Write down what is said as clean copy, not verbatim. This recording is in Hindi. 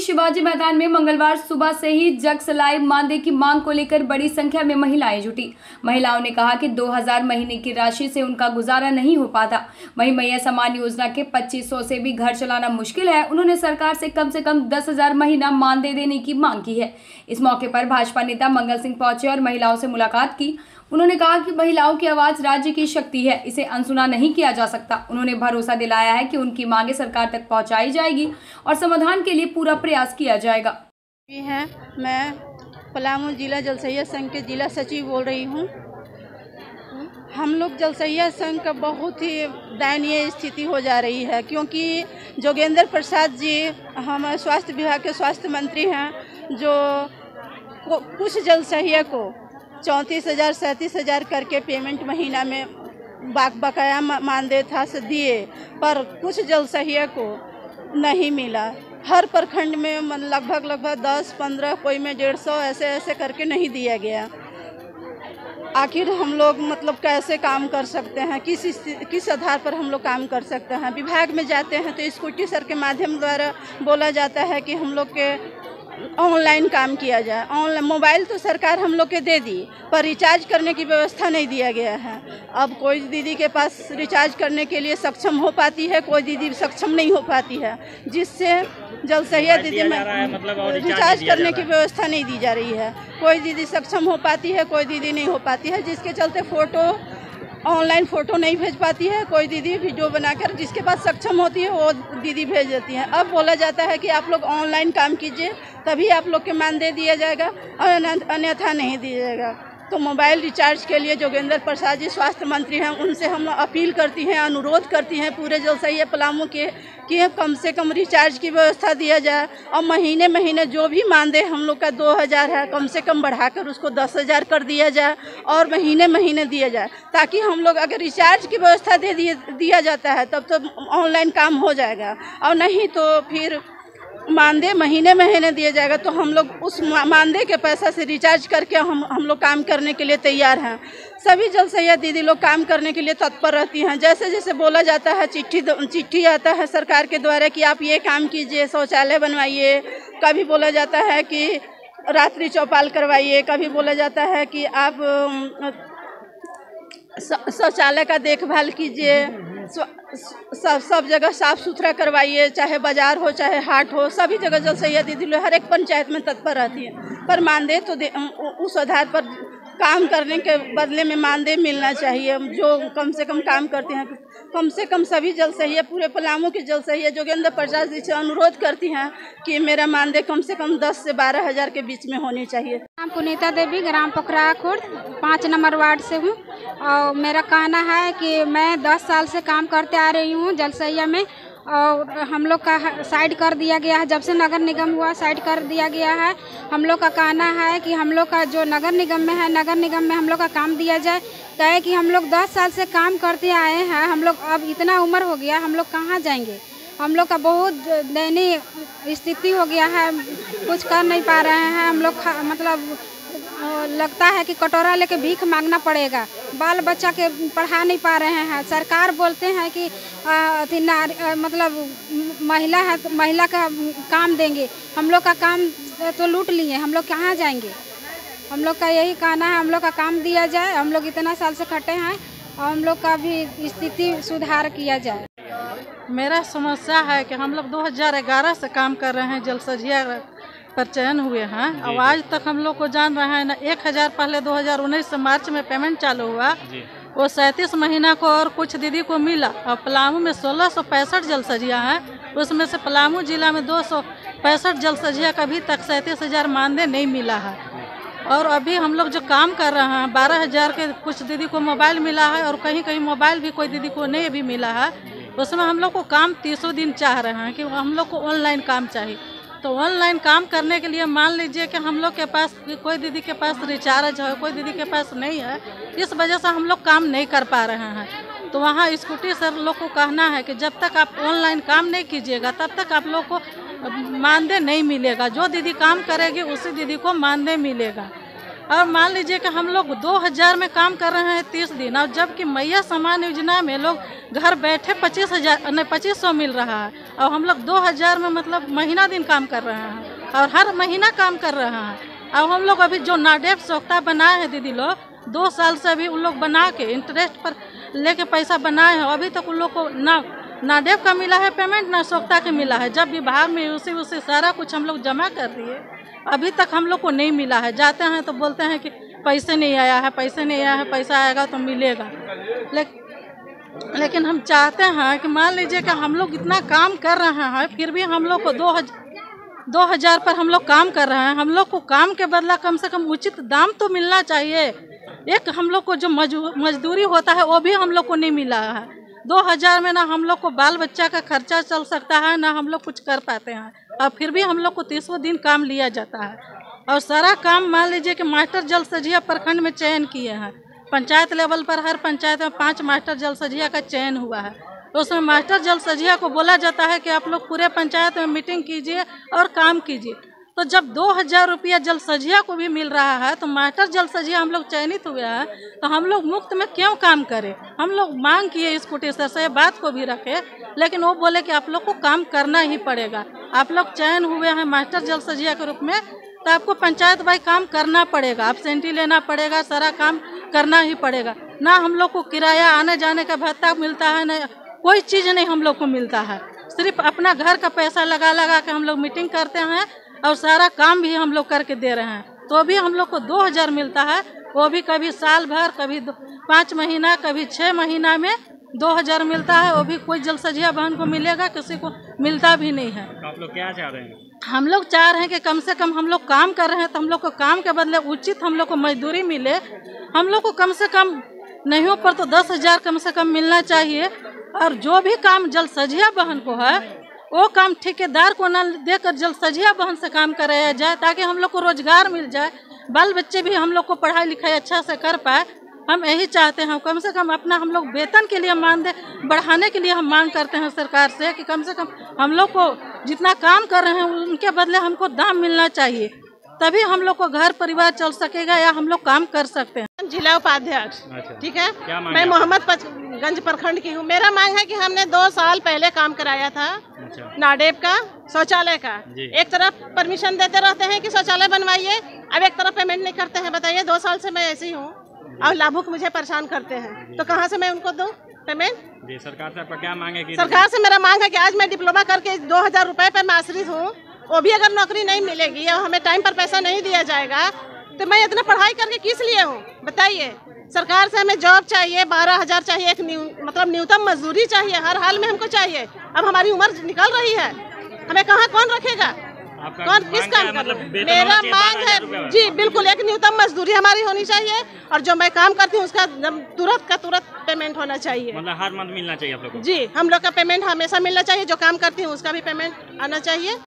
शिवाजी मैदान में मंगलवार सुबह से ही जग सलाई मानदेय की मांग को लेकर बड़ी संख्या में महिलाएं जुटी। महिलाओं ने कहा कि 2000 महीने की राशि से उनका गुजारा नहीं हो पाता। वहीं मैया सम्मान योजना के 2500 से भी घर चलाना मुश्किल है। उन्होंने सरकार से कम 10,000 महीना मानदेय देने की मांग की है। इस मौके पर भाजपा नेता मंगल सिंह पहुंचे और महिलाओं से मुलाकात की। उन्होंने कहा कि महिलाओं की आवाज राज्य की शक्ति है, इसे अनसुना नहीं किया जा सकता। उन्होंने भरोसा दिलाया है कि उनकी मांगे सरकार तक पहुंचाई जाएगी और समाधान के लिए पूरा प्रयास किया जाएगा। मैं पलामू जिला जलसहिया संघ के जिला सचिव बोल रही हूँ। हम लोग जलसहिया संघ का बहुत ही दयनीय स्थिति हो जा रही है, क्योंकि जोगेंद्र प्रसाद जी हमारे स्वास्थ्य विभाग के स्वास्थ्य मंत्री हैं, जो कुछ जलसहिया को 34,000 37,000 करके पेमेंट महीना में बकाया मानदेय था से दिए, पर कुछ जलसहिया को नहीं मिला। हर प्रखंड में लगभग 10-15, कोई में 150 ऐसे करके नहीं दिया गया। आखिर हम लोग कैसे काम कर सकते हैं, किस आधार पर हम लोग काम कर सकते हैं। विभाग में जाते हैं तो स्कूटी सर के माध्यम द्वारा बोला जाता है कि हम लोग के ऑनलाइन काम किया जाए। ऑनलाइन मोबाइल तो सरकार हम लोग के दे दी, पर रिचार्ज करने की व्यवस्था नहीं दिया गया है। अब कोई दीदी के पास रिचार्ज करने के लिए सक्षम हो पाती है, कोई दीदी सक्षम नहीं हो पाती है, जिससे जलसहिया दीदी में रिचार्ज करने की व्यवस्था नहीं दी जा रही है। कोई दीदी सक्षम हो पाती है, कोई दीदी नहीं हो पाती है, जिसके चलते ऑनलाइन फ़ोटो नहीं भेज पाती है। कोई दीदी वीडियो बनाकर जिसके पास सक्षम होती है वो दीदी भेज देती हैं। अब बोला जाता है कि आप लोग ऑनलाइन काम कीजिए, तभी आप लोग के मानदेय दिया जाएगा और अन्यथा नहीं दिया जाएगा। तो मोबाइल रिचार्ज के लिए जोगेंद्र प्रसाद जी स्वास्थ्य मंत्री हैं, उनसे हम अपील करती हैं, अनुरोध करती हैं पूरे जलसहिया पलामू के कि कम से कम रिचार्ज की व्यवस्था दिया जाए और महीने जो भी मानदेय हम लोग का 2,000 है, कम से कम बढ़ाकर उसको 10,000 कर दिया जाए और महीने दिया जाए, ताकि हम लोग अगर रिचार्ज की व्यवस्था दिया जाता है तब तो ऑनलाइन काम हो जाएगा, और नहीं तो फिर मानदेय महीने दिया जाएगा तो हम लोग उस मानदेय के पैसा से रिचार्ज करके हम लोग काम करने के लिए तैयार हैं। सभी जलसहिया दीदी लोग काम करने के लिए तत्पर रहती हैं। जैसे बोला जाता है, चिट्ठी आता है सरकार के द्वारा कि आप ये काम कीजिए, शौचालय बनवाइए, कभी बोला जाता है कि रात्रि चौपाल करवाइए, कभी बोला जाता है कि आप शौचालय का देखभाल कीजिए, सब जगह साफ़ सुथरा करवाइए, चाहे बाजार हो चाहे हाट हो, सभी जगह जलसहिया दीदी लोग हर एक पंचायत में तत्पर रहती है। पर मानदेय तो उस आधार पर काम करने के बदले में मानदेय मिलना चाहिए। जो कम से कम काम करते हैं, कम से कम सभी जलसहिया पूरे पलामू के जलसहिया जोगेंद्र प्रसाद जी से अनुरोध करती हैं कि मेरा मानदेय कम से कम 10 से 12,000 के बीच में होनी चाहिए। नाम पुनीता देवी, ग्राम पोखरा खुर्द 5 नंबर वार्ड से हूँ। और मेरा कहना है कि मैं 10 साल से काम करते आ रही हूँ जलसहिया में, और हम लोग का साइड कर दिया गया है। जब से नगर निगम हुआ साइड कर दिया गया है। हम लोग का कहना है कि हम लोग का जो नगर निगम में है, नगर निगम में हम लोग का काम दिया जाए। कहे कि हम लोग 10 साल से काम करते आए हैं, हम लोग अब इतना उम्र हो गया, हम लोग कहाँ जाएंगे। हम लोग का बहुत दयनीय स्थिति हो गया है, कुछ कर नहीं पा रहे हैं। हम लोग लगता है कि कटोरा लेके भीख मांगना पड़ेगा। बाल बच्चा के पढ़ा नहीं पा रहे हैं। सरकार बोलते हैं कि महिला है तो महिला का काम देंगे, हम लोग का काम तो लूट लिए, हम लोग कहाँ जाएंगे। हम लोग का यही कहना है, हम लोग का काम दिया जाए। हम लोग इतना साल से खटे हैं और हम लोग का भी स्थिति सुधार किया जाए। मेरा समस्या है कि हम लोग 2011 से काम कर रहे हैं, जलसहिया पर चयन हुए हैं। अब आज तक हम लोग को जान रहे हैं ना, 1,000 पहले 2019 से मार्च में पेमेंट चालू हुआ, वो 37 महीना को और कुछ दीदी को मिला। और पलामू में 1665 जलसहिया हैं, उसमें से पलामू जिला में 265 जलसहिया का अभी तक 37,000 मानदेय नहीं मिला है। और अभी हम लोग जो काम कर रहे हैं 12,000 के कुछ दीदी को मोबाइल मिला है, और कहीं मोबाइल भी कोई दीदी को नहीं अभी मिला है। उसमें हम लोग को काम 30 दिन चाह रहे हैं कि हम लोग को ऑनलाइन काम चाहिए। तो ऑनलाइन काम करने के लिए मान लीजिए कि हम लोग के पास कोई दीदी के पास रिचार्ज है, कोई दीदी के पास नहीं है, इस वजह से हम लोग काम नहीं कर पा रहे हैं। तो वहाँ स्कूटी सर लोग को कहना है कि जब तक आप ऑनलाइन काम नहीं कीजिएगा तब तक आप लोग को मानदेय नहीं मिलेगा। जो दीदी काम करेगी उसी दीदी को मानदेय मिलेगा। और मान लीजिए कि हम लोग 2000 में काम कर रहे हैं 30 दिन, और जबकि मैया सम्मान योजना में लोग घर बैठे 2500 मिल रहा है, और हम लोग 2000 में मतलब महीना दिन काम कर रहे हैं और हर महीना काम कर रहे हैं। और हम लोग अभी जो नाडेप सोख्ता बनाए हैं दीदी लोग, 2 साल से अभी उन लोग बना के इंटरेस्ट पर लेके पैसा बनाए हैं, अभी तक उन लोग को ना नाडेप का मिला है पेमेंट, ना सोख्ता का मिला है। जब विभाग में उसे सारा कुछ हम लोग जमा कर दिए, अभी तक हम लोग को नहीं मिला है। जाते हैं तो बोलते हैं कि पैसे नहीं आया है, पैसे नहीं आया है, पैसा आएगा तो मिलेगा। लेकिन हम चाहते हैं कि मान लीजिए कि हम लोग इतना काम कर रहे हैं, फिर भी हम लोग को 2000 पर हम लोग काम कर रहे हैं। हम लोग को काम के बदला कम से कम उचित दाम तो मिलना चाहिए। एक हम लोग को जो मजदूरी होता है वो भी हम लोग को नहीं मिला है। 2000 में ना हम लोग को बाल बच्चा का खर्चा चल सकता है, ना हम लोग कुछ कर पाते हैं, और फिर भी हम लोग को 30 दिन काम लिया जाता है। और सारा काम मान लीजिए कि मास्टर जल सजिया प्रखंड में चयन किए हैं। पंचायत लेवल पर हर पंचायत में 5 मास्टर जल सजिया का चयन हुआ है। तो उसमें मास्टर जल सजिया को बोला जाता है कि आप लोग पूरे पंचायत में मीटिंग कीजिए और काम कीजिए। तो जब 2000 रुपया जल सजिया को भी मिल रहा है, तो मास्टर जल सजिया हम लोग चयनित हुए हैं, तो हम लोग मुफ्त में क्यों काम करें? हम लोग मांग किए स्कूटी सर से, बात को भी रखे, लेकिन वो बोले कि आप लोग को काम करना ही पड़ेगा। आप लोग चयन हुए हैं मास्टर जल सजिया के रूप में, तो आपको पंचायत भाई काम करना पड़ेगा, एब्सेंटी लेना पड़ेगा, सारा काम करना ही पड़ेगा। ना हम लोग को किराया आने जाने का भत्ता मिलता है, ना कोई चीज़ नहीं हम लोग को मिलता है। सिर्फ अपना घर का पैसा लगा के हम लोग मीटिंग करते हैं और सारा काम भी हम लोग करके दे रहे हैं, तो भी हम लोग को 2000 मिलता है। वो भी कभी साल भर, कभी 5 महीना, कभी 6 महीना में 2000 मिलता है। वो भी कोई जल सजिया बहन को मिलेगा, किसी को मिलता भी नहीं है। आप लोग क्या चाह रहे हैं? हम लोग चाह रहे हैं कि कम से कम हम लोग काम कर रहे हैं तो हम लोग को काम के बदले उचित हम लोग को मजदूरी मिले। हम लोग को कम से कम नहीं हो पर तो 10,000 कम से कम मिलना चाहिए। और जो भी काम जल सजिया बहन को है वो काम ठेकेदार को न देकर जल सजिया बहन से काम कराया जाए, ताकि हम लोग को रोजगार मिल जाए, बाल बच्चे भी हम लोग को पढ़ाई लिखाई अच्छा से कर पाए। हम यही चाहते हैं, कम से कम अपना हम लोग वेतन के लिए मान दे बढ़ाने के लिए हम मांग करते हैं सरकार से कि कम से कम हम लोग को जितना काम कर रहे हैं उनके बदले हमको दाम मिलना चाहिए, तभी हम लोग को घर परिवार चल सकेगा या हम लोग काम कर सकते हैं। जिला उपाध्यक्ष, ठीक है, मैं मोहम्मदगंज प्रखंड की हूँ। मेरा मांग है कि हमने 2 साल पहले काम कराया था नाडेप का शौचालय का। एक तरफ परमिशन देते रहते हैं कि शौचालय बनवाइए, अब एक तरफ पेमेंट नहीं करते हैं। बताइए, 2 साल से मैं ऐसी हूँ और लाभुक मुझे परेशान करते हैं, तो कहाँ से मैं उनको दूँ पेमेंट? जी, सरकार से आपका क्या मांग है? सरकार से मेरा मांग है कि आज मैं डिप्लोमा करके 2000 रुपए पर मैं आश्रित हूँ, वो भी अगर नौकरी नहीं मिलेगी या हमें टाइम पर पैसा नहीं दिया जाएगा तो मैं इतना पढ़ाई करके किस लिए हूँ? बताइए, सरकार से हमें जॉब चाहिए, 12,000 चाहिए, एक मतलब न्यूनतम मजदूरी चाहिए, हर हाल में हमको चाहिए। अब हमारी उम्र निकल रही है, हमें कहाँ कौन रखेगा, कौन किस काम का? मतलब मेरा मांग है जी बिल्कुल एक न्यूनतम मजदूरी हमारी होनी चाहिए, और जो मैं काम करती हूँ उसका तुरंत का तुरंत पेमेंट होना चाहिए। मतलब हर मंथ मिलना चाहिए आप लोग को? जी, हम लोग का पेमेंट हमेशा मिलना चाहिए, जो काम करती हूँ उसका भी पेमेंट आना चाहिए।